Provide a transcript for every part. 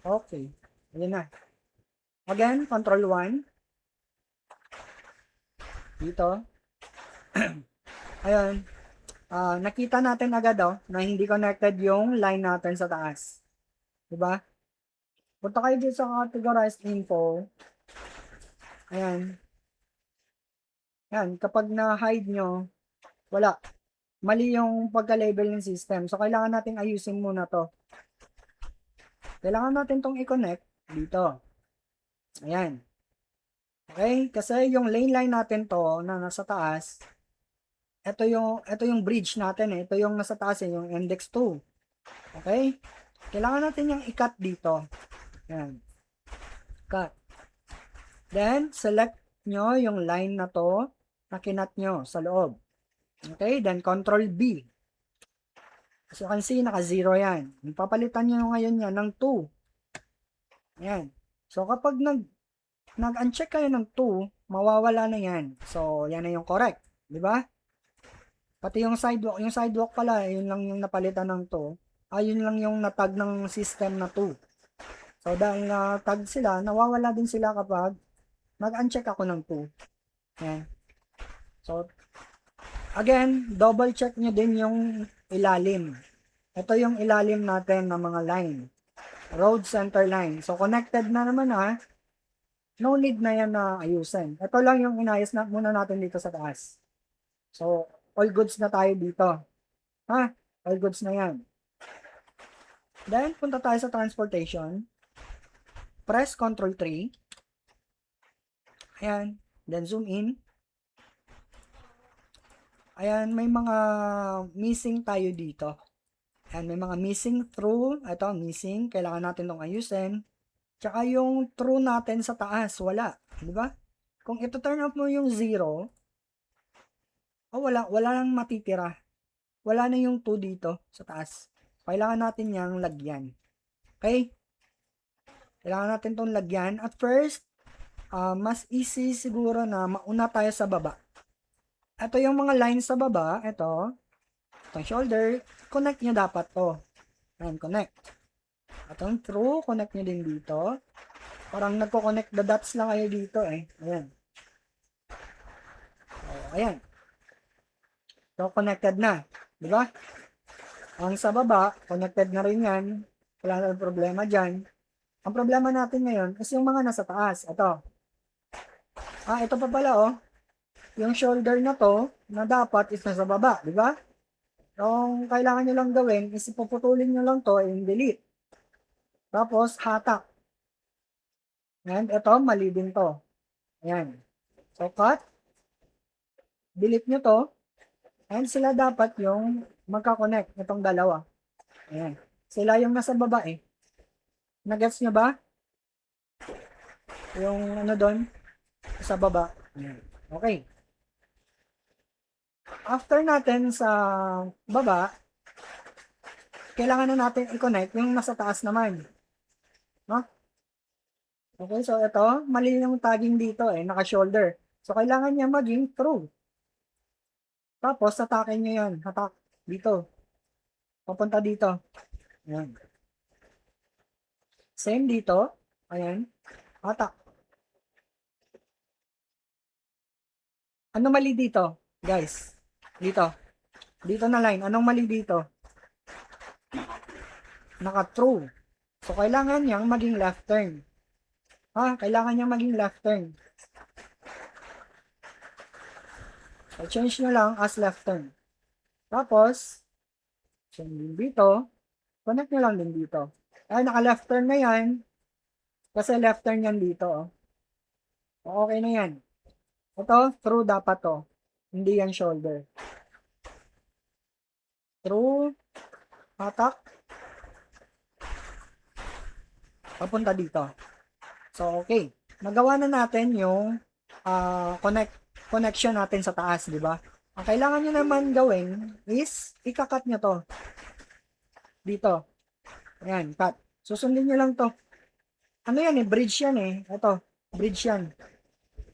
Okay. Ayan na. Again, control 1. Dito. Ayun. Nakita natin agad na hindi connected yung line natin sa taas. Diba? Punta kayo dito sa categorized info. Ayan. Ayan. Kapag na-hide nyo, wala. Mali yung pagka-label ng system. So, kailangan natin ayusin muna to. Kailangan natin tong i-connect dito. Ayan. Okay? Kasi yung lane line natin to na nasa taas, ito yung bridge natin eh. Ito yung nasa taas eh, yung index 2. Okay? Kailangan natin yung i-cut dito. Ayan. Cut. Then, select nyo yung line na to na kinat nyo sa loob. Okay? Then, Control B. As you can see, naka-0 yan. Papalitan nyo ngayon yan ng 2. Ayan. So, kapag nag-uncheck kayo ng 2, mawawala na yan. So, yan na yung correct. Di ba? Pati yung sidewalk. Yung sidewalk pala, yun lang yung napalitan ng 2. Yun lang yung natag ng system na 2. So, dahil na-tag sila, nawawala din sila kapag mag-uncheck ako ng 2. Ayan. So, again, double check nyo din yung ilalim. Ito yung ilalim natin ng mga line. Road center line. So, connected na naman no need na yan na ayusin. Ito lang yung inayos na muna natin dito sa taas. So, all goods na tayo dito. All goods na yan. Then, punta tayo sa transportation. Press Ctrl 3. Ayan. Then, zoom in. Ayan, may mga missing tayo dito. Ayan, may mga missing through. Ito, missing. Kailangan natin itong ayusin. Tsaka yung true natin sa taas, wala. Di ba? Kung ito turn off mo yung 0, wala nang matitira. Wala na yung 2 dito sa taas. Kailangan natin yang lagyan. Okay? Kailangan natin itong lagyan. At first, mas easy siguro na mauna tayo sa baba. Ito yung mga lines sa baba. Itong shoulder. Connect nyo dapat to. Ayan, connect. Itong through, connect nyo din dito. Parang nagko-connect the dots lang kayo dito eh. Ayan. Ayan. So, connected na. Diba? Ang sa baba, connected na rin yan. Wala na problema dyan. Ang problema natin ngayon is yung mga nasa taas. Ito pa pala yung shoulder na to, na dapat is nasa baba, di ba? Yung kailangan nyo lang gawin is ipuputulin nyo lang to and delete. Tapos, hatak. And ito, mali din to. Ayan. So, cut. Delete nyo to. And sila dapat yung magka-connect itong dalawa. Ayan. Sila yung nasa baba eh. Nagets nyo ba? Yung ano doon? Sa baba. Ayan. Okay. After natin sa baba, kailangan na natin i-connect yung nasa taas naman. No? Okay, so ito, mali yung tagging dito eh, naka-shoulder. So, kailangan niya maging true. Tapos, hatakin nyo yan. Hatak dito. Papunta dito. Ayan. Same dito. Ayan. Hatak. Ano mali dito, guys? Dito. Dito na line. Anong mali dito? Naka-true. So, kailangan niyang maging left turn. Kailangan niyang maging left turn. So, change nyo lang as left turn. Tapos, change din dito. Connect nyo lang din dito. Naka-left turn na yan. Kasi left turn yan dito. Okay na yan. Ito, true dapat to. Hindi yan shoulder. True. Hatak. Papunta dito. So, okay. Nagawa na natin yung connection natin sa taas, di ba? Ang kailangan nyo naman gawin is ikakat nyo to. Dito. Ayan, cut. Susundin nyo lang to. Ano yan eh? Bridge yan eh. Ito. Bridge yan.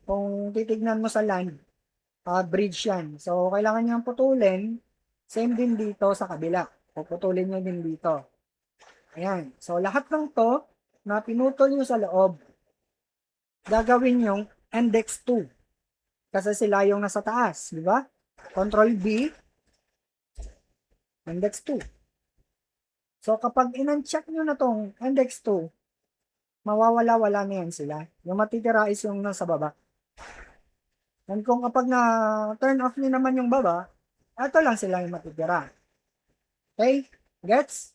Kung titignan mo sa land, bridge yan. So, kailangan nyo putulin. Same din dito sa kabila. Puputulin nyo din dito. Ayan. So, lahat ng to, na pinutol nyo sa loob, gagawin yung index 2. Kasi sila yung nasa taas, di ba? Control B, index 2. So, kapag in-uncheck nyo na tong index 2, mawawala-wala na yan sila. Yung matitira is yung nasa baba. And kung kapag na turn off nyo naman yung baba, ito lang sila yung matitira. Okay? Gets?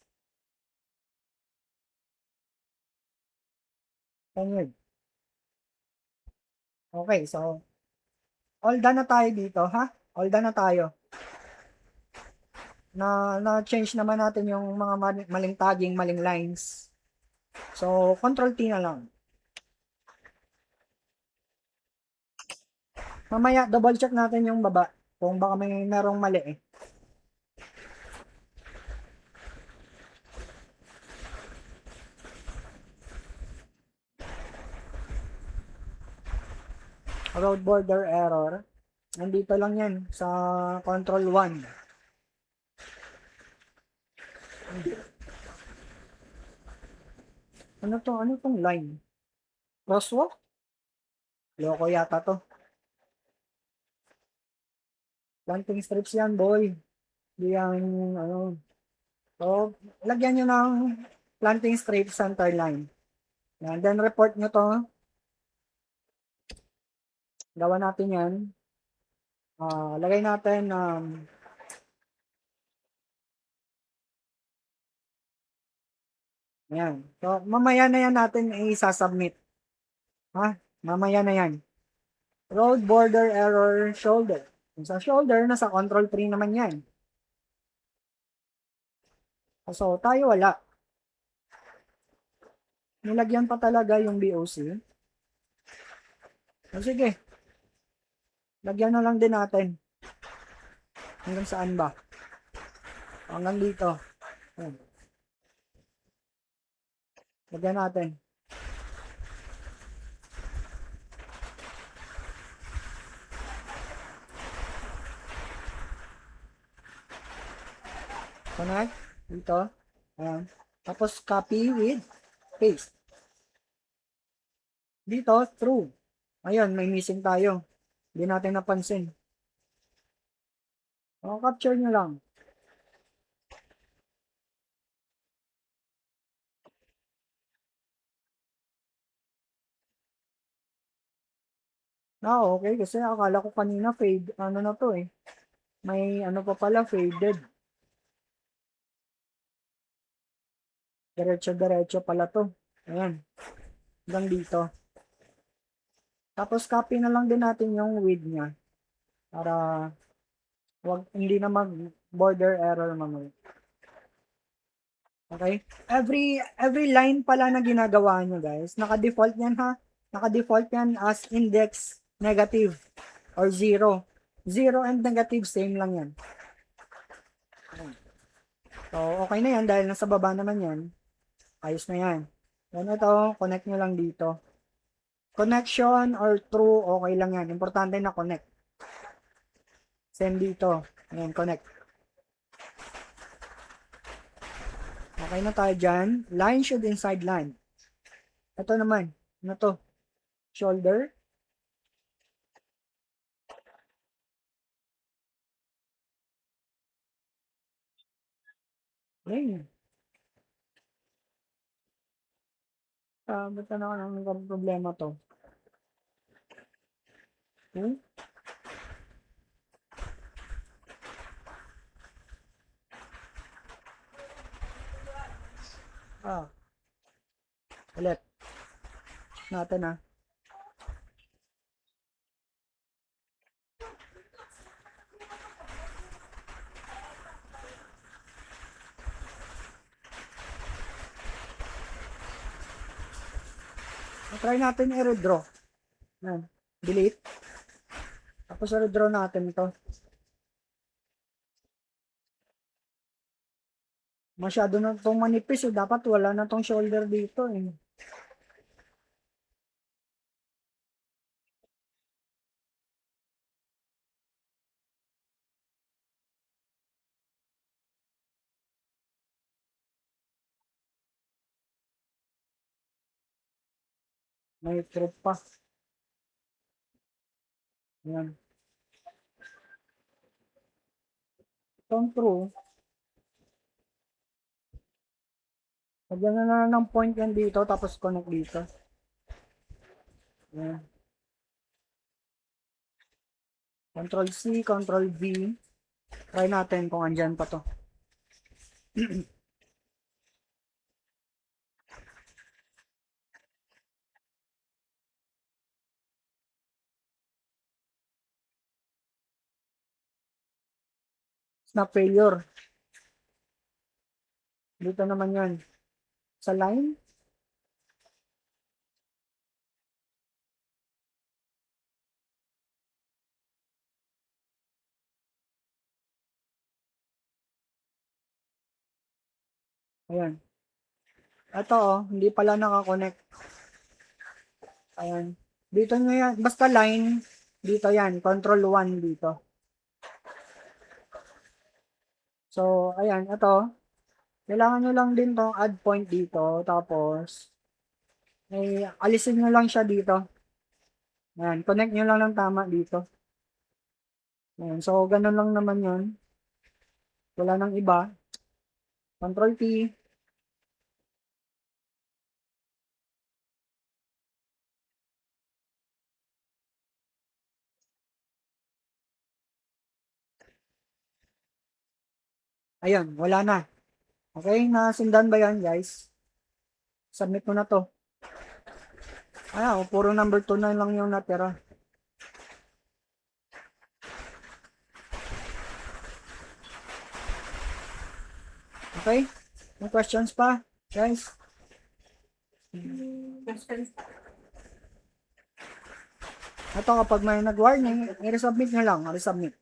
Tanyag. Okay, so, all done na tayo dito, ha? All done na tayo. Na-change naman natin yung mga maling tagging, maling lines. So, Control T na lang. Mamaya, double check natin yung baba. Kung baka may merong mali eh. Road border error. Nandito lang yan sa Control 1. Ano to? Ano tong line? Crosswalk? Loko yata to. Planting strips yan, boy. Di yan, ano. So, lagyan nyo ng planting strip center line. Yan. Then, report nyo to. Gawa natin yan. Lagay natin, yan. So, mamaya na yan natin i-submit. Ha? Mamaya na yan. Road border error shoulder. Kung sa shoulder, nasa control 3 naman yan. So, tayo wala. Nilagyan pa talaga yung BOC. So, sige. Lagyan na lang din natin. Hanggang saan ba? Hanggang dito. Ayan. Lagyan natin. Connect. Dito. Ayan. Tapos copy with paste. Dito, true. Ayun, may missing tayo. Hindi natin napansin. O, capture nyo lang. Okay. Kasi akala ko kanina fade. Ano na to eh. May ano pa pala, faded. Diretso-diretso pala to. Ayan. Hanggang dito. Tapos copy na lang din natin yung width niya. Para hindi na mag border error mamaya. Okay? Every line pala na ginagawa nyo guys, naka-default yan ha. Naka-default yan as index negative or 0. 0 and negative same lang yan. So, okay na yan dahil nasa baba naman yan. Ayos na yan. Then ito, connect nyo lang dito. Connection or true, okay lang yan. Importante na connect. Same dito. Ayan, connect. Okay na tayo dyan. Line should inside line. Ito naman. Ano to? Shoulder. Ayan. Ba't na ang problema to? Hmm? Ulit. Natin try natin i-redraw. Yan. Delete. Tapos i-redraw natin ito. Masyado na itong manipis eh. Dapat wala na itong shoulder dito eh. May troop pa. Ayan. Itong true. Lagyan na lang ng point yan dito, tapos connect dito. Ayan. Control C, Control V. Try natin kung andyan pa to. Snap failure. Dito naman yan. Sa line. Ayan. Ito hindi pala nakakonect. Ayan. Dito nyo yan. Basta line. Dito yan. Control 1 dito. So, ayan. Ito. Kailangan nyo lang din tong add point dito. Tapos, alisin nyo lang siya dito. Ayan. Connect nyo lang ng tama dito. Ayan. So, ganun lang naman yun. Wala nang iba. Control T. Ayun. Wala na. Okay. Nasundan ba yan, guys? Submit mo na to. Puro number 2 na lang yung natira. Okay? May questions pa, guys? Questions. Ito kapag may nag-warning, i-resubmit nyo lang. I-resubmit.